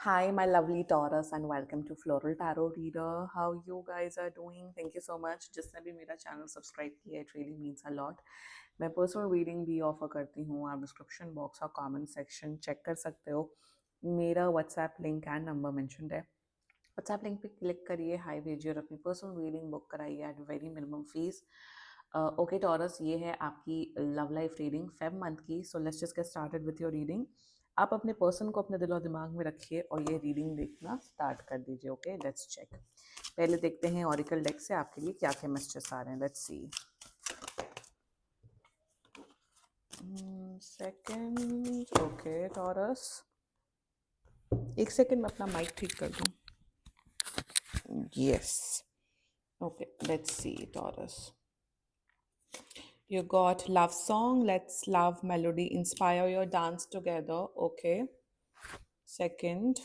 Hi, my lovely Taurus, and welcome to Floral Tarot Reader. How you guys are doing? Thank you so much. जिसने भी मेरा channel subscribe किया, it really means a lot. मैं personal reading भी offer करती हूँ. आप description box और कमेंट सेक्शन चेक कर सकते हो. मेरा WhatsApp link and number mentioned है. व्हाट्सएप लिंक पे क्लिक करिए, हाई भेजिए और अपनी पर्सनल रीडिंग बुक कराइए at very minimum fees. Okay Taurus, ये है आपकी love life reading Feb month की. So let's just get started with your reading. आप अपने पर्सन को अपने दिल और दिमाग में रखिए और ये रीडिंग देखना स्टार्ट कर दीजिए. Okay, let's check. पहले देखते हैं ऑरिकल डेक से आपके लिए क्या क्या मैसेजेस आ रहे हैं. Let's C. Second. Okay taurus, एक सेकंड मैं अपना माइक ठीक कर दूं. Yes. Okay, let's see taurus. You got love song, let's love melody, inspire your dance together. Okay. Second,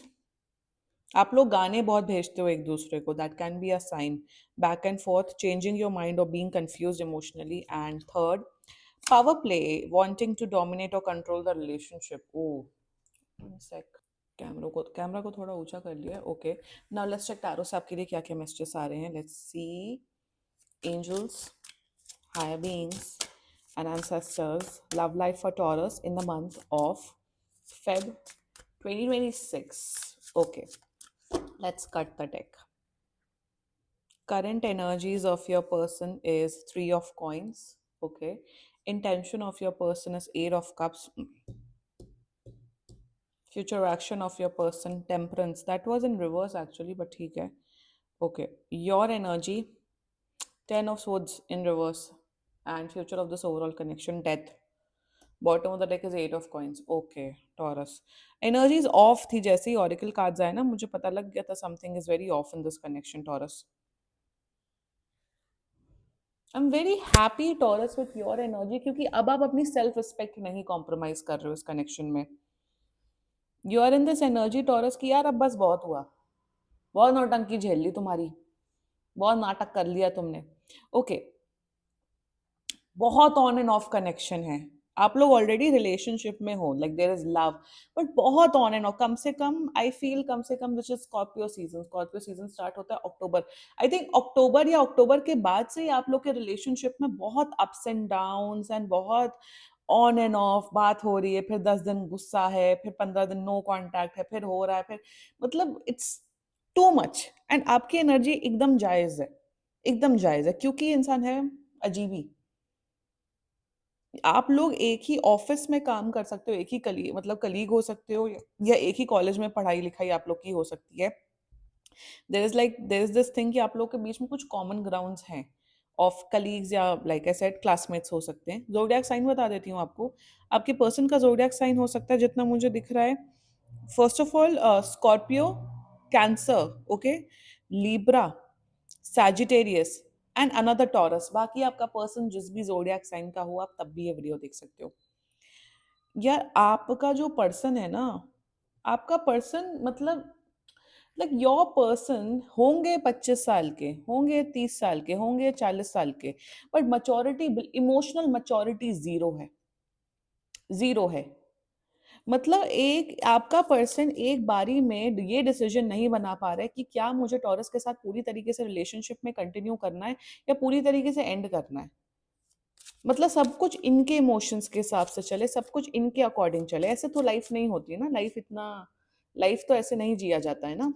आप लोग गाने बहुत भेजते हो एक दूसरे को. That can be a sign. Back and forth, changing your mind और being confused emotionally. And third, power play, wanting to dominate और कंट्रोल द रिलेशनशिप. ओ सेक. कैमरा को थोड़ा ऊंचा कर लिया. Okay, now let's check tarot से आपके लिए क्या क्या मैसेजेस आ रहे हैं. Let's see. Angels, higher beings, and ancestors, love life for Taurus in the month of Feb 2026. Okay, let's cut the deck. Current energies of your person is Three of Coins. Okay, intention of your person is Eight of Cups. Future action of your person, Temperance. That was in reverse actually, but ठीक है. Okay, your energy, Ten of Swords in reverse, and future of this overall connection, Death. Bottom of the deck is eight of coins. Okay Taurus, energies off थी. जैसे ही auricle cards आए ना, मुझे पता लग गया था something is very of in this connection taurus. I am very happy taurus with your energy, क्योंकि अब आप अपनी सेल्फ रिस्पेक्ट नहीं कॉम्प्रोमाइज कर रहे हो इस कनेक्शन में. You are in this energy Taurus की यार अब बस बहुत हुआ. बहुत नौटंकी झेल ली तुम्हारी. बहुत नाटक कर लिया तुमने. Okay okay. बहुत ऑन एंड ऑफ कनेक्शन है. आप लोग ऑलरेडी रिलेशनशिप में हो, like there is love, but बहुत ऑन एंड ऑफ. कम से कम आई फील, कम से कम which is Scorpio season. Scorpio season start होता है अक्टूबर. आई थिंक अक्टूबर या अक्टूबर के बाद से ही आप लोग के रिलेशनशिप में बहुत अप्स एंड डाउन एंड बहुत ऑन एंड ऑफ बात हो रही है. फिर 10 दिन गुस्सा है, फिर 15 दिन नो कॉन्टैक्ट है, फिर हो रहा है, फिर मतलब इट्स टू मच. एंड आपकी एनर्जी एकदम जायज है, एकदम जायज है, क्योंकि इंसान है अजीबी. आप लोग एक ही ऑफिस में काम कर सकते हो, एक ही मतलब कलीग हो सकते हो, या एक ही कॉलेज में पढ़ाई लिखाई आप लोग की हो सकती है. देयर इज दिस थिंग कि आप लोग के बीच में कुछ कॉमन ग्राउंड्स हैं ऑफ कलीग्स, या लाइक आई सेड क्लासमेट्स हो सकते हैं. जोडियाक साइन बता देती हूँ आपको. आपके पर्सन का जोडियाक साइन हो सकता है, जितना मुझे दिख रहा है, first of all Scorpio, cancer, okay, Libra, Sagittarius and another taurus. बाकी आपका पर्सन जिस भी जोडियाक साइन का हो, आप तब भी ये वीडियो देख सकते हो. यार आपका जो पर्सन है ना, आपका पर्सन मतलब लाइक योर पर्सन होंगे 25 साल के, होंगे 30 साल के, होंगे 40 साल के, but maturity, emotional maturity zero है. जीरो है. मतलब एक आपका पर्सन एक बारी में ये डिसीजन नहीं बना पा रहा है कि क्या मुझे टॉरस के साथ पूरी तरीके से रिलेशनशिप में कंटिन्यू करना है या पूरी तरीके से एंड करना है. मतलब सब कुछ इनके इमोशंस के हिसाब से चले, सब कुछ इनके अकॉर्डिंग चले. ऐसे तो लाइफ नहीं होती है ना. लाइफ तो ऐसे नहीं जिया जाता है ना.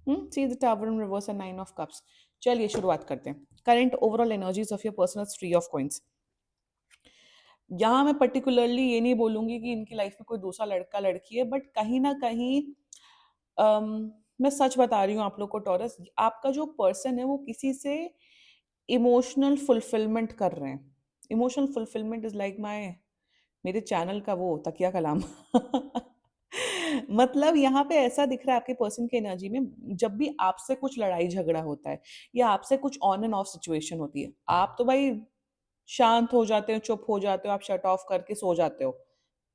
See the tower in reverse and 9 of cups. चलिए शुरुआत करते हैं. Current overall energies of your person, three of coins. यहाँ मैं पर्टिकुलरली ये नहीं बोलूंगी कि इनकी लाइफ में कोई दूसरा लड़का लड़की है, बट कहीं ना कहीं मैं सच बता रही हूँ आप लोग को टॉरस, आपका जो पर्सन है वो किसी से इमोशनल फुलफिलमेंट कर रहे हैं. Emotional fulfilment is like my, मेरे चैनल का वो तकिया कलाम. मतलब यहाँ पे ऐसा दिख रहा है आपके पर्सन की एनर्जी में, जब भी आपसे कुछ लड़ाई झगड़ा होता है या आपसे कुछ ऑन एंड ऑफ सिचुएशन होती है, आप तो भाई शांत हो जाते हो, चुप हो जाते हो, आप शट ऑफ करके सो जाते हो.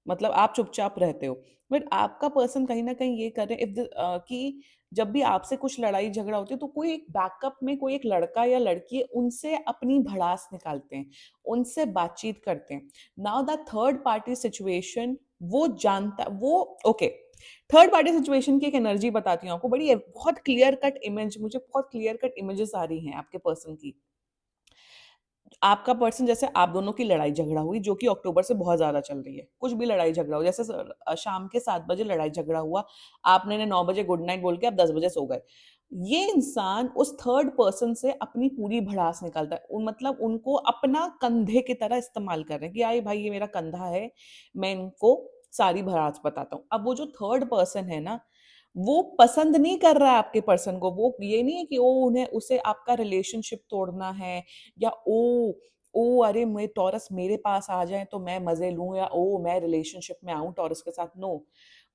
मतलब आप चुपचाप रहते हो. बट आपका पर्सन कहीं ना कहीं ये कर रहे हैं कि जब भी आपसे कुछ लड़ाई झगड़ा होती है, तो कोई एक बैकअप में कोई एक लड़का या लड़की है, उनसे अपनी भड़ास निकालते हैं, उनसे बातचीत करते हैं. Now that third party situation वो जानता वो ओके। थर्ड पार्टी सिचुएशन की एक एनर्जी बताती हूँ आपको, बड़ी बहुत क्लियर कट इमेज, मुझे बहुत क्लियर कट इमेजेस आ रही हैं आपके पर्सन की। आपका पर्सन, जैसे आप दोनों की लड़ाई झगड़ा हुई जो कि अक्टूबर से बहुत ज्यादा चल रही है, कुछ भी लड़ाई झगड़ा हो, जैसे शाम के 7 बजे लड़ाई झगड़ा हुआ, आपने ने 9 बजे गुड नाइट बोल के आप 10 बजे सो गए। ये इंसान उस थर्ड पर्सन से अपनी पूरी भड़ास निकालता है, मतलब उनको अपना कंधे की तरह इस्तेमाल कर रहे हैं कि आई भाई ये मेरा कंधा है, मैं इनको सारी भड़ास बताता हूँ। अब वो जो थर्ड पर्सन है ना, वो पसंद नहीं कर रहा है आपके पर्सन को, वो ये नहीं है कि ओ उन्हें उसे आपका रिलेशनशिप तोड़ना है, या ओ ओ अरे मैं टॉरस मेरे पास आ जाए तो मैं मजे लूं, या ओ मैं रिलेशनशिप में आऊं टॉरस के साथ। नो,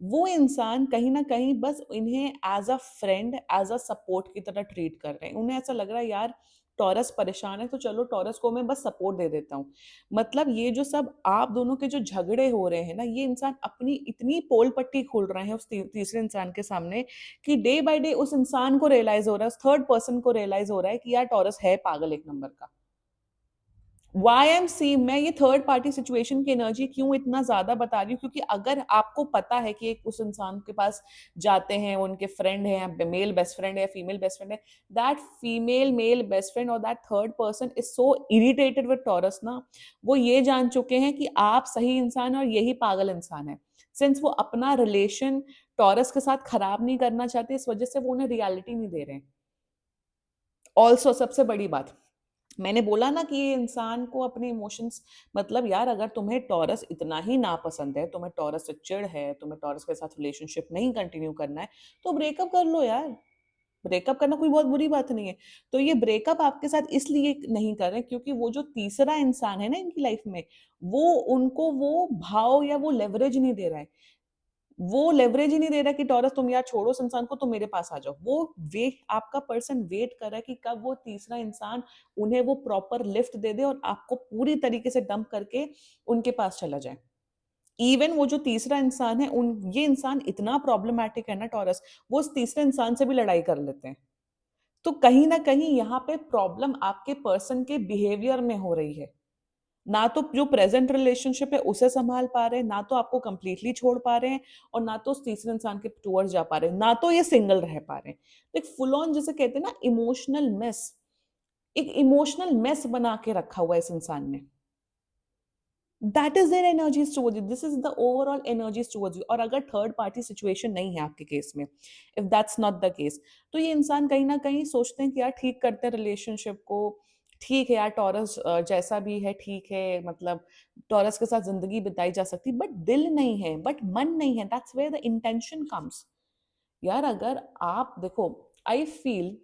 वो इंसान कहीं ना कहीं बस इन्हें as a friend, as a support की तरह ट्रीट कर रहे हैं। उन्हें ऐसा लग रहा है यार टॉरस परेशान है तो चलो टॉरस को मैं बस सपोर्ट दे देता हूँ। मतलब ये जो सब आप दोनों के जो झगड़े हो रहे हैं ना, ये इंसान अपनी इतनी पोल पट्टी खोल रहे हैं उस तीसरे इंसान के सामने कि डे बाय डे उस इंसान को रियलाइज हो रहा है, उस थर्ड पर्सन को रियलाइज हो रहा है कि यार टॉरस है पागल एक नंबर का। वाई एम सी मैं ये थर्ड पार्टी सिचुएशन की एनर्जी क्यों इतना ज्यादा बता रही हूँ, क्योंकि अगर आपको पता है कि एक उस इंसान के पास जाते हैं, उनके फ्रेंड है, मेल बेस्ट फ्रेंड है या फीमेल बेस्ट फ्रेंड है, that female male best friend और that third person is so irritated with Taurus ना, वो ये जान चुके हैं कि आप सही इंसान और यही पागल इंसान है। सिंस वो अपना रिलेशन टॉरस के साथ खराब नहीं करना चाहते, इस वजह से वो उन्हें रियलिटी नहीं दे रहे हैं। ऑल्सो सबसे बड़ी बात, मैंने बोला ना कि ये इंसान को अपने इमोशंस, मतलब यार अगर तुम्हें टॉरस इतना ही नापसंद है, तुम्हें टॉरस से चिढ़ है, तुम्हें टॉरस के साथ रिलेशनशिप नहीं कंटिन्यू करना है, तो ब्रेकअप कर लो यार। ब्रेकअप करना कोई बहुत बुरी बात नहीं है। तो ये ब्रेकअप आपके साथ इसलिए नहीं कर रहे क्योंकि वो जो तीसरा इंसान है ना इनकी लाइफ में, वो उनको वो भाव या वो लेवरेज नहीं दे रहा है। वो लेवरेज ही नहीं दे रहा कि टॉरस तुम यार छोड़ो उस इंसान को, तुम मेरे पास आ जाओ। वो वेट, आपका पर्सन वेट कर रहा है कि कब वो तीसरा इंसान उन्हें वो प्रॉपर लिफ्ट दे दे और आपको पूरी तरीके से डंप करके उनके पास चला जाए। इवन वो जो तीसरा इंसान है, उन ये इंसान इतना प्रॉब्लमैटिक है ना टॉरस, वो उस तीसरे इंसान से भी लड़ाई कर लेते हैं। तो कहीं ना कहीं यहाँ पे प्रॉब्लम आपके पर्सन के बिहेवियर में हो रही है। ना तो जो प्रेजेंट रिलेशनशिप है उसे संभाल पा रहे हैं, ना तो आपको कंप्लीटली छोड़ पा रहे हैं, और ना तो उस तीसरे इंसान के टूवर्ड्स जा पा रहे हैं, ना तो ये सिंगल रह पा रहे हैं। तो एक फुल ऑन जिसे कहते हैं ना इमोशनल मेस, एक इमोशनल मेस बना के रखा हुआ है इस इंसान ने। That is their energies towards you, this is the overall energies towards you. और अगर थर्ड पार्टी सिचुएशन नहीं है आपके केस में, if that's not the case, तो ये इंसान कहीं ना कहीं सोचते हैं कि यार ठीक करते हैं रिलेशनशिप को, ठीक है यार टॉरस जैसा भी है ठीक है, मतलब टॉरस के साथ जिंदगी बिताई जा सकती, बट दिल नहीं है, बट मन नहीं है, that's where the intention comes. यार अगर आप देखो, आई फील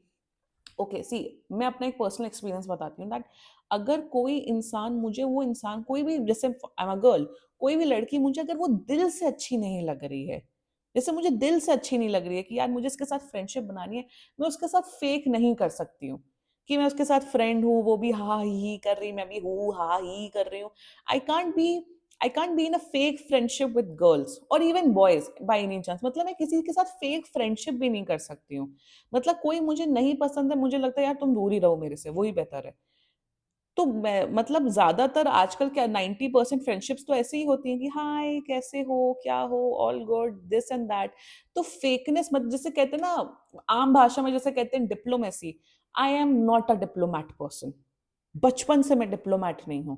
ओके सी, मैं अपना एक पर्सनल एक्सपीरियंस बताती हूँ दैट अगर कोई इंसान मुझे, वो इंसान कोई भी, जैसे आई एम अ गर्ल, कोई भी लड़की मुझे अगर वो दिल से अच्छी नहीं लग रही है, जैसे मुझे दिल से अच्छी नहीं लग रही है कि यार मुझे इसके साथ फ्रेंडशिप बनानी है, मैं उसके साथ फेक नहीं कर सकती हूँ कि मैं उसके साथ फ्रेंड हूँ, वो भी हा ही कर रही, मैं भी हूँ हा ही कर रही हूँ। I can't be I can't be in a fake friendship with girls और even boys by any chance, मतलब मैं किसी के साथ फेक फ्रेंडशिप भी नहीं कर सकती हूँ। मतलब कोई मुझे नहीं पसंद है, मुझे लगता है यार तुम दूर ही रहो मेरे से, वही बेहतर है। तो मैं मतलब ज्यादातर आजकल क्या 90% फ्रेंडशिप्स तो ऐसे ही होती हैं कि हाय कैसे हो, क्या हो, all good, this and that. तो फेकनेस, मतलब जिसे कहते हैं ना आम भाषा में जैसे कहते हैं diplomacy, I am not a diplomat person. बचपन से मैं डिप्लोमैट नहीं हूँ।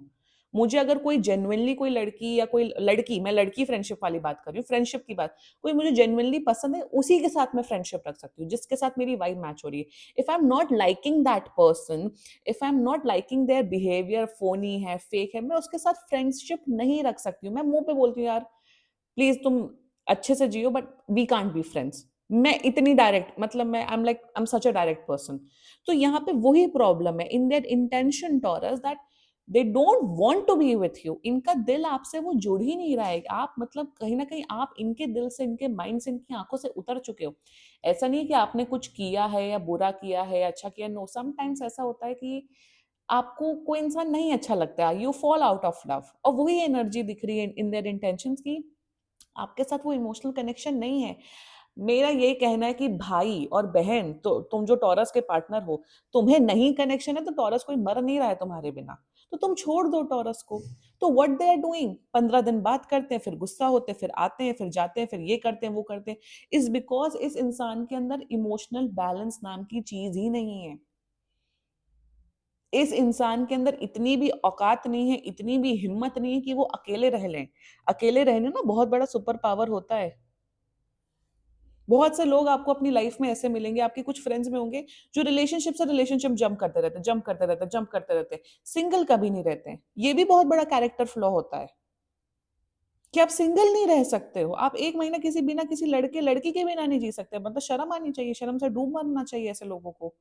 मुझे अगर कोई जेन्युइनली कोई लड़की या कोई लड़की, मैं लड़की फ्रेंडशिप वाली बात कर रही हूँ, फ्रेंडशिप की बात, कोई मुझे जेन्युइनली पसंद है उसी के साथ मैं फ्रेंडशिप रख सकती हूँ जिसके साथ मेरी वाइब मैच हो रही है। If I am not liking that person, if I am not liking their behaviour, Fani है, फेक है, मैं उसके साथ फ्रेंडशिप नहीं रख सकती हूँ। मैं मुंह पे बोलती हूँ यार प्लीज तुम अच्छे से जियो but we can't be friends. मैं इतनी डायरेक्ट, मतलब मैं I am like I am such a direct person. तो यहाँ पे वही प्रॉब्लम है in their intention Taurus, that they don't want to be with you. इनका दिल आपसे वो जुड़ ही नहीं रहा है। आप मतलब कहीं ना कहीं आप इनके दिल से, इनके माइंड से, इनकी आंखों से उतर चुके हो। ऐसा नहीं है कि आपने कुछ किया है या बुरा किया है या अच्छा किया, नो, समटाइम्स ऐसा होता है कि आपको कोई इंसान नहीं अच्छा लगता है, you fall out of love, और वही एनर्जी दिख रही है इन देयर इंटेंशंस की आपके साथ वो इमोशनल कनेक्शन नहीं है। मेरा ये कहना है कि भाई और बहन, तो तुम जो टॉरस के पार्टनर हो, तुम्हें नहीं कनेक्शन है, तो टॉरस कोई मर नहीं रहा है तुम्हारे बिना, तो तुम छोड़ दो टॉरस को। तो व्हाट दे आर डूइंग, 15 दिन बात करते हैं, फिर गुस्सा होते हैं, फिर आते हैं, फिर जाते हैं, फिर ये करते हैं वो करते हैं, इज बिकॉज इस इंसान के अंदर इमोशनल बैलेंस नाम की चीज ही नहीं है। इस इंसान के अंदर इतनी भी औकात नहीं है, इतनी भी हिम्मत नहीं है कि वो अकेले रह लें। अकेले रहने ना बहुत बड़ा सुपर पावर होता है। बहुत से लोग आपको अपनी लाइफ में ऐसे मिलेंगे, आपके कुछ फ्रेंड्स में होंगे जो रिलेशनशिप से रिलेशनशिप जंप करते रहते, जंप करते रहते, जंप करते रहते, सिंगल कभी नहीं रहते हैं। ये भी बहुत बड़ा कैरेक्टर फ्लॉ होता है कि आप सिंगल नहीं रह सकते हो। आप एक महीना किसी बिना किसी लड़के लड़की के बिना नहीं जी सकते। मतलब शर्म आनी चाहिए, शर्म से डूब मरना चाहिए ऐसे लोगों को।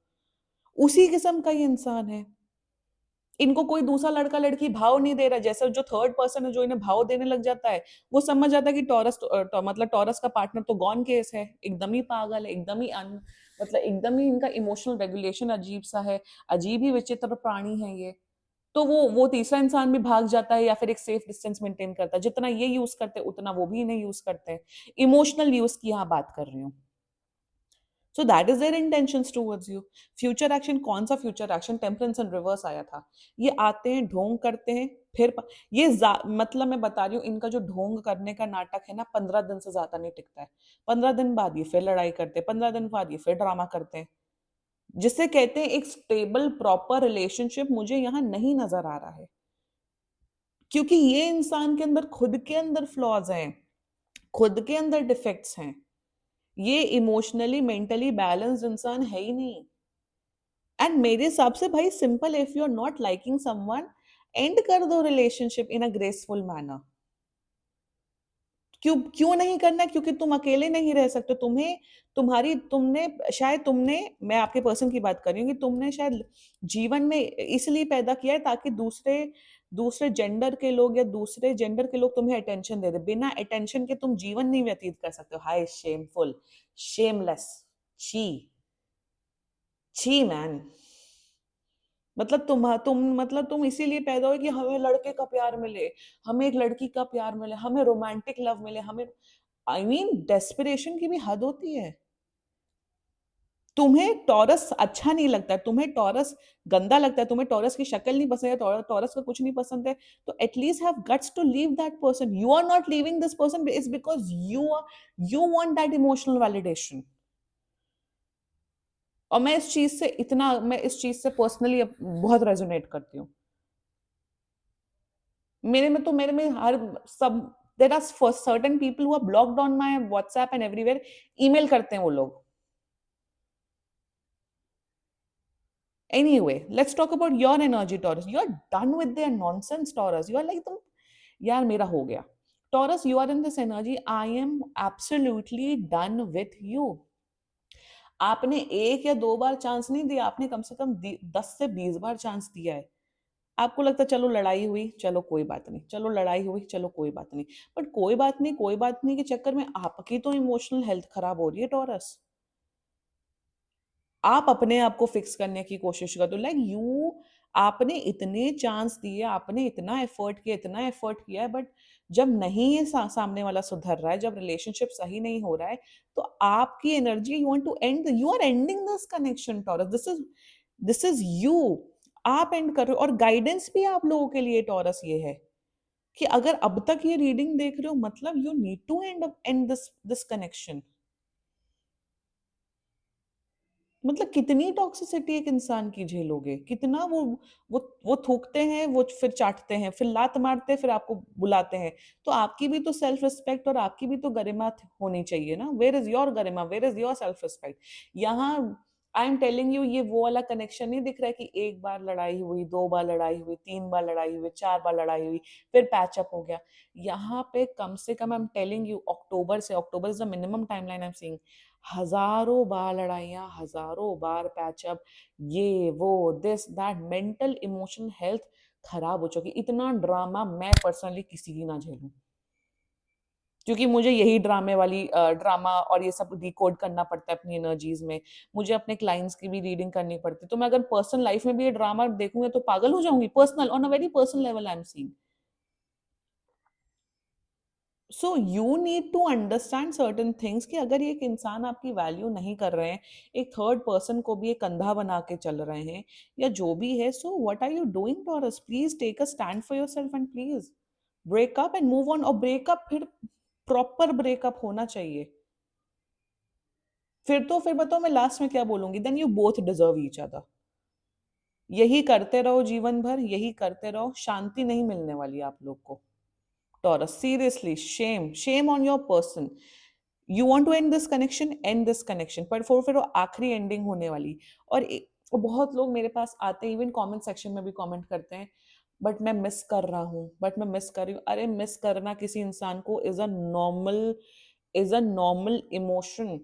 उसी किस्म का ये इंसान है। इनको कोई दूसरा लड़का लड़की भाव नहीं दे रहा। जैसे जो थर्ड पर्सन है जो इन्हें भाव देने लग जाता है, वो समझ जाता है कि मतलब टॉरस का पार्टनर तो गॉन केस है, एकदम ही पागल है, एकदम ही मतलब एकदम ही इनका इमोशनल रेगुलेशन अजीब सा है, अजीब ही विचित्र प्राणी है ये। तो वो तीसरा इंसान भी भाग जाता है या फिर एक सेफ डिस्टेंस मेंटेन करता है। जितना ये यूज करते हैं उतना वो भी इन्हें यूज करते हैं। इमोशनल यूज की यहाँ बात कर रही हूँ। So that is there intentions towards you. Future action, कौन सा future action? Temperance and reverse आया था। ये आते हैं, ढोंग करते हैं, फिर मतलब मैं बता रही हूँ, इनका जो ढोंग करने का नाटक है ना, 15 दिन से ज्यादा नहीं टिकता है। 15 दिन बाद ये फिर लड़ाई करते हैं, 15 दिन बाद ये फिर ड्रामा करते हैं। जिसे कहते हैं एक स्टेबल प्रॉपर रिलेशनशिप मुझे यहाँ नहीं नजर आ रहा है। क्योंकि ये इंसान के अंदर खुद के अंदर फ्लॉज हैं, खुद के अंदर डिफेक्ट्स हैं। ये इमोशनली मेंटली बैलेंस्ड इंसान है ही नहीं। एंड मेरे हिसाब से भाई simple, if you are not liking someone, end कर दो relationship in a graceful manner. क्यों क्यों नहीं करना? क्योंकि तुम अकेले नहीं रह सकते। तुम्हें तुम्हारी तुमने शायद तुमने मैं आपके पर्सन की बात कर रही हूँ कि तुमने शायद जीवन में इसलिए पैदा किया है ताकि दूसरे दूसरे जेंडर के लोग या दूसरे जेंडर के लोग तुम्हें अटेंशन दे दे। बिना अटेंशन के तुम जीवन नहीं व्यतीत कर सकते हो। हाय शेमफुल, शेमलेस, छी, छी मैन। मतलब तुम इसीलिए पैदा हुए कि हमें लड़के का प्यार मिले, हमें एक लड़की का प्यार मिले, हमें रोमांटिक लव मिले, हमें आई मीन डेस्परेशन की भी हद होती है। तुम्हें टॉरस अच्छा नहीं लगता है, तुम्हें टॉरस गंदा लगता है, तुम्हें टॉरस की शक्ल नहीं पसंद है, टॉरस का कुछ नहीं पसंद है, तो at least have guts to leave that person. You are not leaving this person is because you want that emotional validation. और मैं इस चीज से पर्सनली बहुत रेजोनेट करती हूँ। मेरे में हर सब there are certain people who are blocked on my WhatsApp and everywhere. Email करते हैं वो लोग। Anyway, let's talk about your energy Taurus. You are done with their nonsense Taurus. You are like तुम, यार मेरा हो गया। Taurus, you are in this energy, I am absolutely done with you. आपने एक या दो बार चांस नहीं दिया, आपने कम से कम 10 से 20 बार चांस दिया है। आपको लगता है चलो लड़ाई हुई, चलो कोई बात नहीं, चलो लड़ाई हुई, चलो कोई बात नहीं। बट कोई बात नहीं, कोई बात नहीं के चक्कर में आपकी तो इमोशनल हेल्थ खराब हो रही है टॉरस। आप अपने आप को फिक्स करने की कोशिश कर दो। लाइक यू, आपने इतने चांस दिए, आपने इतना एफर्ट किया, इतना एफर्ट किया है, बट जब नहीं है सामने वाला सुधर रहा है, जब रिलेशनशिप सही नहीं हो रहा है, तो आपकी energy, you want to end, you are ending this connection Taurus. This is you. आप एंड कर रहे हो। और गाइडेंस भी आप लोगों के लिए टॉरस ये है कि अगर अब तक ये रीडिंग देख रहे हो, मतलब you need to end this this connection. मतलब कितनी टॉक्सिसिटी एक इंसान की झेलोगे? कितना वो थूकते हैं, वो फिर चाटते हैं, फिर लात मारते हैं, फिर आपको बुलाते हैं। तो आपकी भी तो सेल्फ रिस्पेक्ट और आपकी भी तो गरिमा होनी चाहिए ना। वेयर इज योर गरिमा, where is your self respect? यहाँ आई एम टेलिंग यू, ये वो वाला कनेक्शन नहीं दिख रहा है कि एक बार लड़ाई हुई, 2 बार लड़ाई हुई, 3 बार लड़ाई हुई, 4 बार लड़ाई हुई, फिर पैचअप हो गया। यहाँ पे कम से कम I am telling you, October is the minimum timeline I am seeing. हजारों बार लड़ाइयाँ, हजारों बार पैचअप, ये वो this that, mental emotional health खराब हो चुकी। इतना ड्रामा मैं पर्सनली किसी की ना झेलूं, क्योंकि मुझे यही ड्रामा और ये सब डिकोड करना पड़ता है अपनी एनर्जीज में। मुझे अपने क्लाइंट्स की भी रीडिंग करनी पड़ती है। तो मैं अगर पर्सनल लाइफ में भी ये ड्रामा देखूंगी तो पागल हो जाऊंगी। Personal, on a very personal level I am seeing. So you need to understand certain things कि अगर ये एक इंसान आपकी वैल्यू नहीं कर रहे हैं, एक थर्ड पर्सन को भी एक कंधा बना के चल रहे हैं या जो भी है, so what are you doing Taurus? Please take a stand for yourself and please break up and move on. और ब्रेकअप फिर प्रॉपर ब्रेकअप होना चाहिए। फिर बताओ मैं लास्ट में क्या बोलूंगी? Then you both deserve each other. यही करते रहो जीवन भर, यही करते रहो, शांति नहीं मिलने वाली आप लोग को। Taurus, seriously shame, shame on your person. You want to end this connection, पर फिर वो आखिरी एंडिंग होने वाली। और और बहुत लोग मेरे पास आते हैं, इवन कमेंट सेक्शन में भी कमेंट करते हैं, बट मैं मिस कर रहा हूँ, बट मैं मिस कर रही हूँ। अरे मिस करना किसी इंसान को इज अ नॉर्मल इमोशन।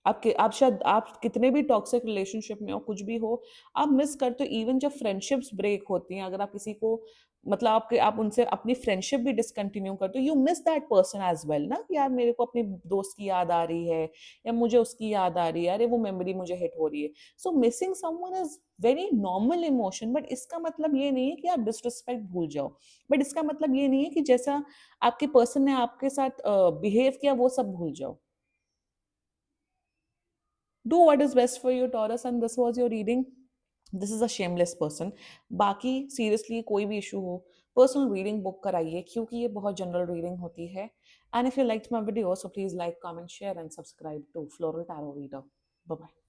आप शायद आप कितने भी टॉक्सिक रिलेशनशिप में हो, कुछ भी हो, आप मिस करते हो। इवन जब फ्रेंडशिप्स ब्रेक होती हैं, अगर आप किसी को मतलब आप उनसे अपनी फ्रेंडशिप भी डिसकंटिन्यू करते हो, you miss that person as well ना, कि यार मेरे को अपने दोस्त की याद आ रही है या मुझे उसकी याद आ रही है, अरे वो मेमोरी मुझे हिट हो रही है। So missing someone is very normal emotion, but इसका मतलब ये नहीं है कि आप डिसरिस्पेक्ट भूल जाओ। बट इसका मतलब ये नहीं है कि जैसा आपके पर्सन ने आपके साथ बिहेव किया वो सब भूल जाओ। Do what is best for you, Taurus, and this was your reading. This is a shameless person. बाकी सीरियसली कोई भी इशू हो, पर्सनल रीडिंग बुक कराइए, क्योंकि ये बहुत जनरल रीडिंग होती है। And if you like my video, so please like, comment, share and subscribe to floral tarot reader. Bye bye.